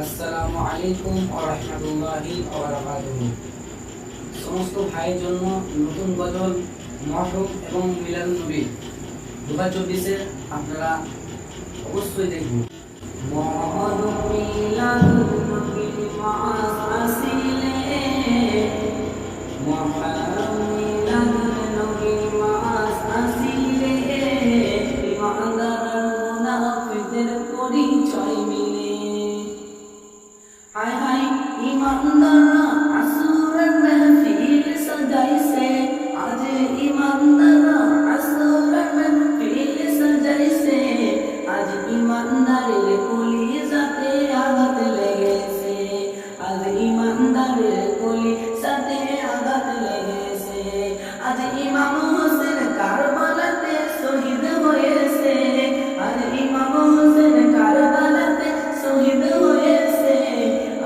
আসসালামু আলাইকুম ওয়া রাহমাতুল্লাহি ওয়া বারাকাতুহু। সমস্ত ভাইয়ের জন্য নতুন গজল মহরম এবং মিলাদুন নবী 2024 আপনারা অবশ্যই দেখুন। মহরম মিলাদুন নবী মাস আসিলে, মহরম মিলাদুন নবী মাস আসিলে, ইমানদার মুনাফিকদের পরিচয় মিলে। হায় হায় ইমানদাররা আসরের মাহফিল সাজাইছে, আজ ইমানদাররা আসরের মাহফিল সাজাইছে, আজ ইমানদারের কলিজাতে আঘাত লেগেছে, আজ ইমানদারের কলিজাতে আঘাত লেগেছে। আজ ইমাম হোসেন কারবালাতে শহীদ হয়েছে, আজ ইমাম হোসেন কারবালাতে শহীদ হয়েছে,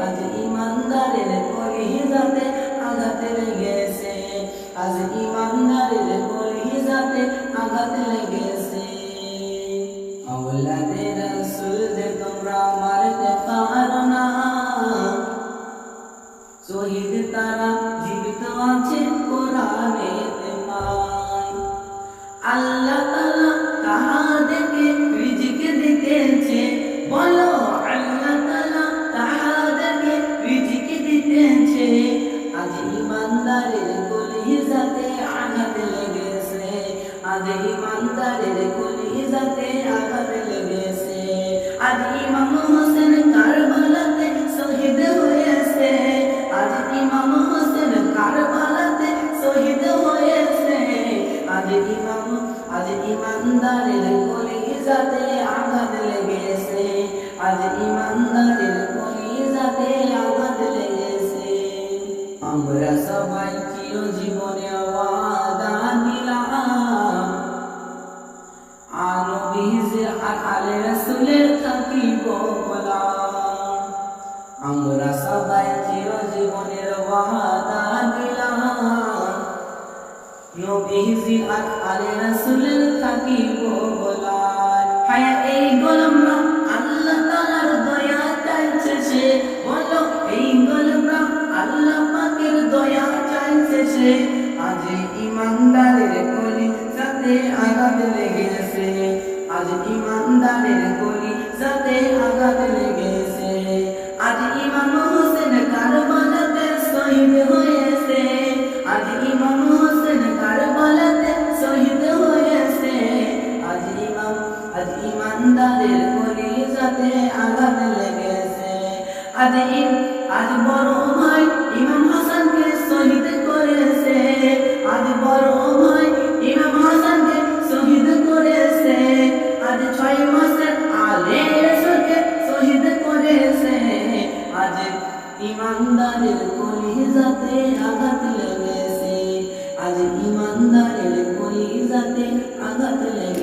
আজ ইমানদারের কলিজাতে আঘাত লেগেছে, আজ ইমানদারের কলিজাতে আঘাত লেগেছে। আওলাদে রাসূল যে তোমরা মারতে পারো না, শহীদ তারা জীবিত আছে কোরআনেতে পায়। আল্লাহ তাআলা তাহাদেরকে রিজিক দিতেছে, বলো আল্লাহ তাআলা তাহাদেরকে রিজিক দিতেছে। আজ ইমানদারের কলিজাতে আঘাত লেগেছে, আজ ইমানদারের কলিজাতে আঘাত লেগেছে। আজ ইমাম হোসেন কারবালাতে শহীদ হয়েছে, আজ ইমাম হোসেন কারবালাতে শহীদ হয়েছে, আজ ইমানদারের কলিজাতে আঘাত লেগেছে, আজ ইমানদারের কলিজাতে আঘাত লেগেছে। আমরা সবাই চিরজীবনে ওয়াদা দিলাম, নবীজি আর আলে রাসূলের থাকিব গোলাম। আমরা সবাই চিরজীবনের ওয়াদা দিলাম, নবীজি আর আলে রাসূলের থাকিব গোলাম। হায় এই গোলামরা আল্লাহ তাআলার দয়া চাইছে সে, বলো এই গোলামরা আল্লাহ পাকের দয়া চাইছে সে। আজ ইমানদারের কলিজাতে আঘাত লেগেছে, আজ ইমানদারের কলিজাতে আঘাত লেগেছে। আজ ইমাম হোসেন কারবালাতে শহীদ হয়েছে, আজ ইমাম হোসেন কারবালাতে শহীদ হয়েছে, আজ ইমানদারের কলিজাতে আঘাত লেগেছে। আজ বড় ভাই ইমাম হাসানকে শহীদ করেছে, আজ বড় ভাই ইমাম হাসানকে শহীদ করেছে, আজ 6 মাসের আলে রাসূলকে শহীদ করেছে। আজ ইমানদারের কলিজাতে আঘাত লেগেছে, আজ ইমানদারের কলিজাতে আঘাত লেগেছে।